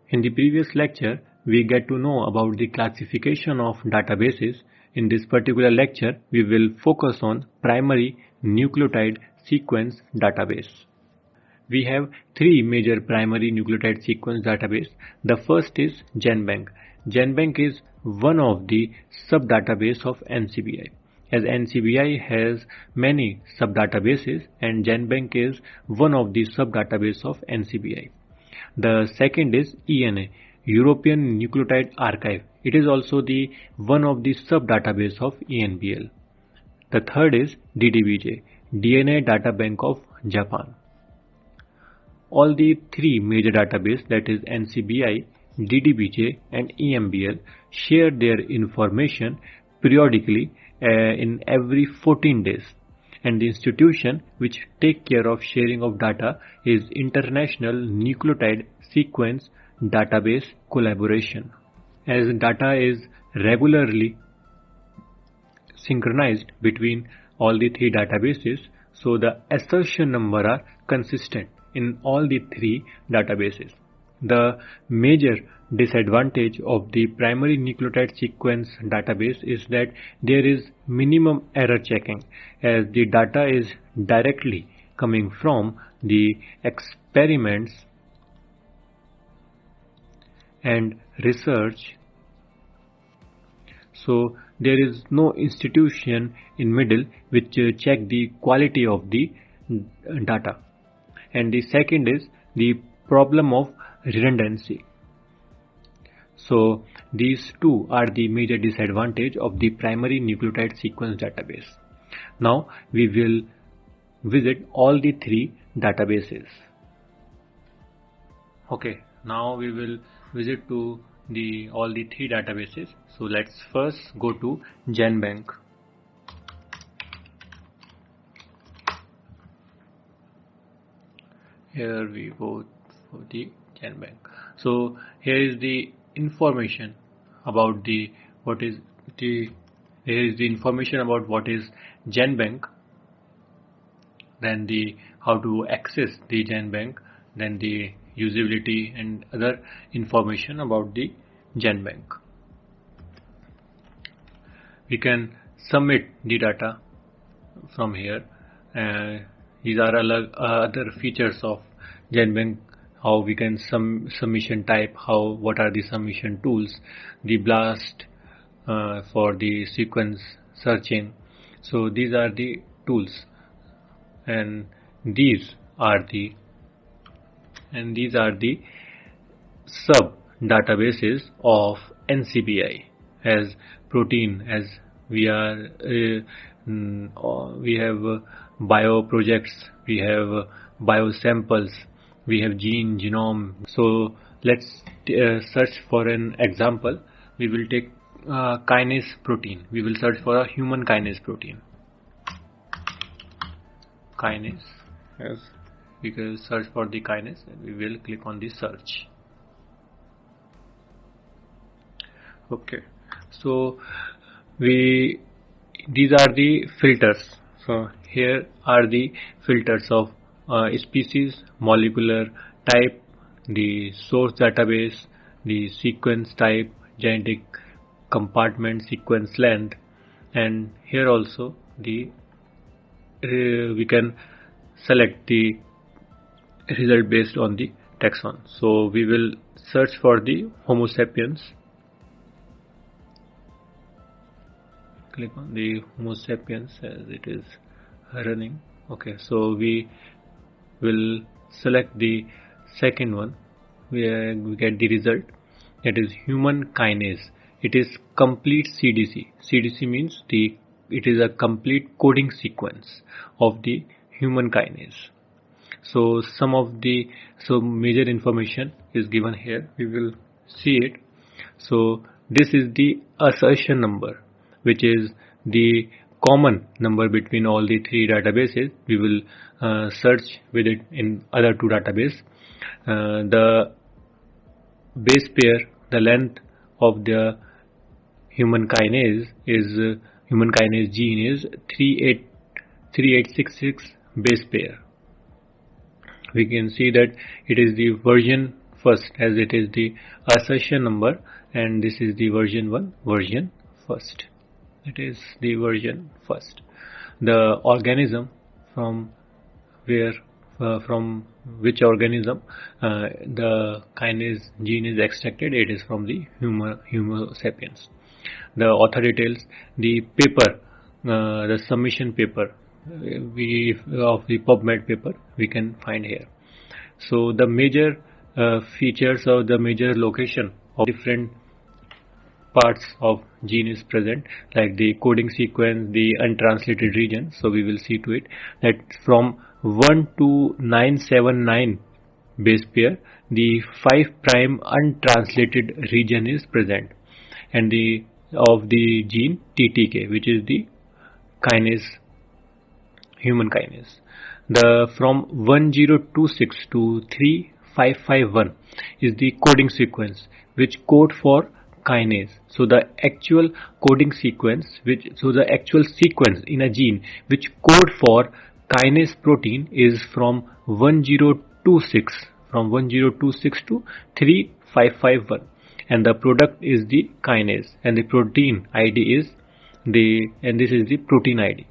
In the previous lecture, we get to know about the classification of databases. In this particular lecture, we will focus on primary nucleotide sequence database. We have three major primary nucleotide sequence database. The first is GenBank. GenBank is one of the sub-database of NCBI. As NCBI has many sub-databases and GenBank is one of the sub-database of NCBI. The second is ENA, European Nucleotide Archive. It is also the one of the sub-database of ENBL. The third is DDBJ, DNA Data Bank of Japan. All the three major databases, that is NCBI, DDBJ and ENBL, share their information periodically in every 14 days. And the institution which take care of sharing of data is International Nucleotide Sequence Database Collaboration. As data is regularly synchronized between all the three databases, so the assertion number are consistent in all the three databases. The major disadvantage of the primary nucleotide sequence database is that there is minimum error checking, as the data is directly coming from the experiments and research. So there is no institution in middle which check the quality of the data. And the second is the problem of redundancy. So these two are the major disadvantage of the primary nucleotide sequence database. Now we will visit all the three databases. Okay, now we will visit to all the three databases. So let's first go to GenBank. Here we go for the GenBank. So here is the information about what is GenBank, then how to access the GenBank, then the usability and other information about the GenBank. We can submit the data from here. These are other features of GenBank. How we can submission type, what are the submission tools, the BLAST for the sequence searching. So these are the tools, and these are the sub databases of NCBI. As protein, as we have bio projects, we have bio samples, we have gene, genome. So let's search for an example. We will take kinase protein. We will search for a human kinase protein. Kinase. Yes. We can search for the kinase and we will click on the search. Okay. So these are the filters. So here are the filters of species, molecular type, the source database, the sequence type, genetic compartment, sequence length, and here also we can select the result based on the taxon. So we will search for the Homo sapiens. Click on the Homo sapiens as it is running. Okay, so we will select the second one where we get the result, that is human kinase. It is complete CDC. CDC means it is a complete coding sequence of the human kinase. So major information is given here. We will see it. So this is the assertion number, which is the common number between all the three databases. We will search with it in other two databases. The base pair, the length of the human kinase gene is 3866 base pair. We can see that it is the version first, as it is the assertion number, and this is the version 1, version first. It is the version first. The organism from where from which organism the kinase gene is extracted, it is from the Homo sapiens. The author details, the paper, the submission paper of the PubMed paper we can find here. So the major features or the major location of different parts of gene is present, like the coding sequence, the untranslated region. So we will see to it that from 1 to 979 base pair, the 5' untranslated region is present, and of the gene TTK, which is the kinase, human kinase. The from 1026 to 3551 is the coding sequence which code for kinase. So the actual coding sequence, the actual sequence in a gene which code for kinase protein is from 1026 to 3551, and the product is the kinase, and the protein ID is this is the protein ID,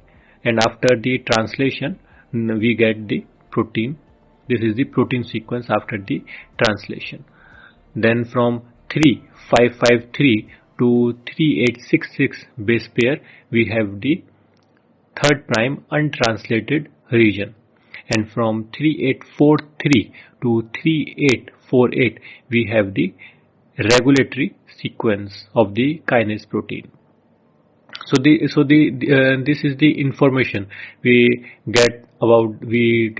and after the translation we get the protein. This is the protein sequence after the translation. Then from 3553 to 3866 base pair, we have the 3' untranslated region, and from 3843 to 3848 we have the regulatory sequence of the kinase protein. So this is the information we get about the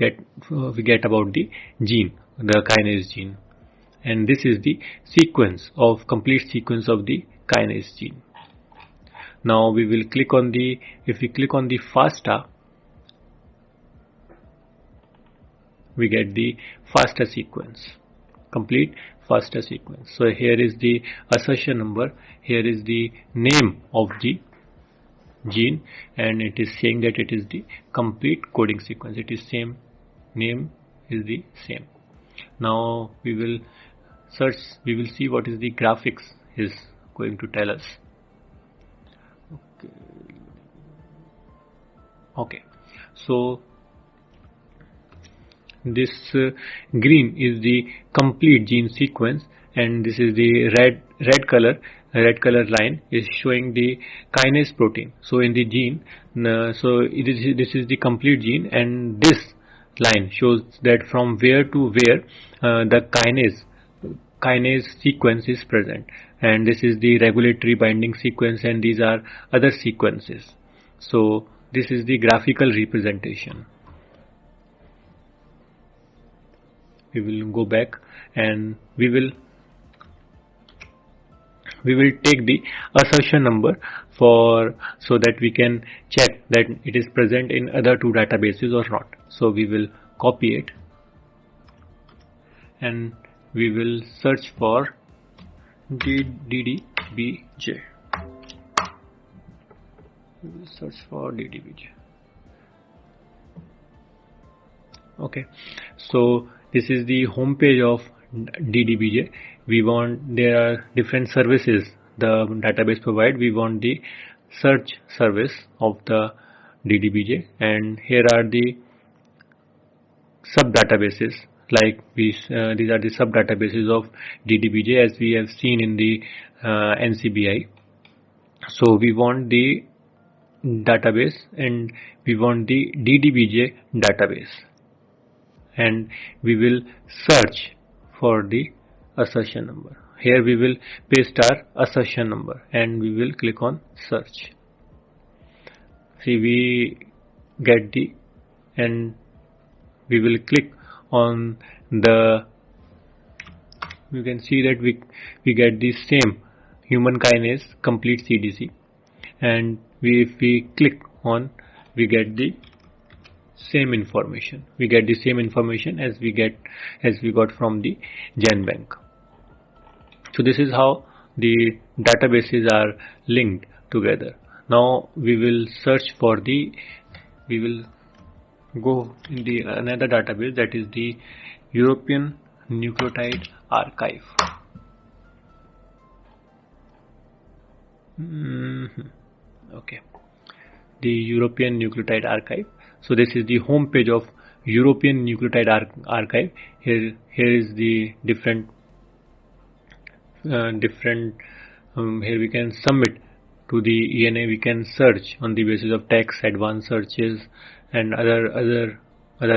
gene, the kinase gene, and this is the complete sequence of the kinase gene. Now we will click on if we click on the FASTA, we get the FASTA sequence, complete FASTA sequence. So here is the assertion number, here is the name of the gene, and it is saying that it is the complete coding sequence. It is same, name is the same. Now we will see what is the graphics is going to tell us. Okay, so this green is the complete gene sequence, and this is the red color line is showing the kinase protein. So in the gene, this is the complete gene, and this line shows that from where to where the kinase sequence is present, and this is the regulatory binding sequence, and these are other sequences. So this is the graphical representation. We will go back and we will take the assertion number so that we can check that it is present in other two databases or not. So we will copy it and we will search for DDBJ. We will search for DDBJ. Okay, so this is the home page of DDBJ. There are different services the database provide. We want the search service of the DDBJ, and here are the sub databases. Like these are the sub databases of DDBJ, as we have seen in the NCBI. So we want the database, and we want the DDBJ database, and we will search for the assertion number. Here we will paste our assertion number and we will click on search. See, we get and we will click on you can see that we get the same human kinase complete CDC, and if we click on, we get the same information. We get the same information as we got from the GenBank. So this is how the databases are linked together. Now we will search for we will go in the another database, that is the European Nucleotide Archive. Okay, the European Nucleotide Archive. So this is the home page of European Nucleotide Archive. Here is the different here we can submit to the ENA. We can search on the basis of text, advanced searches, and other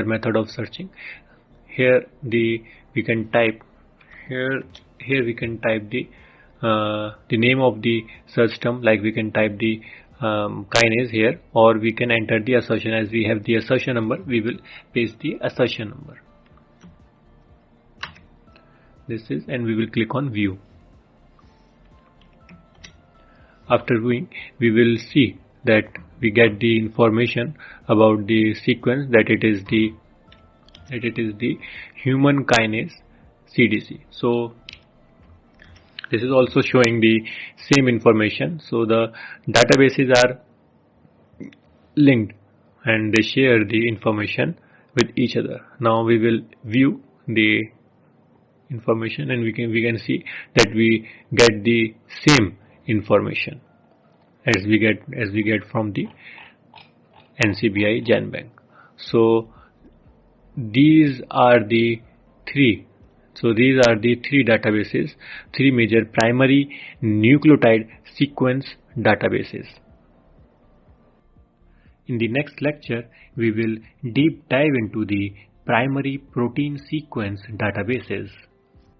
method of searching. Here we can type we can type the name of the search term, like we can type the kinase here, or we can enter the assertion. As we have the assertion number, we will paste the assertion number. And we will click on view. After viewing, we will see that we get the information about the sequence, that it is the human kinase CDC. So this is also showing the same information. So the databases are linked and they share the information with each other. Now we will view the information, and we can see that we get the same information as we get from the NCBI GenBank. So these are the three databases, three major primary nucleotide sequence databases. In the next lecture, we will deep dive into the primary protein sequence databases.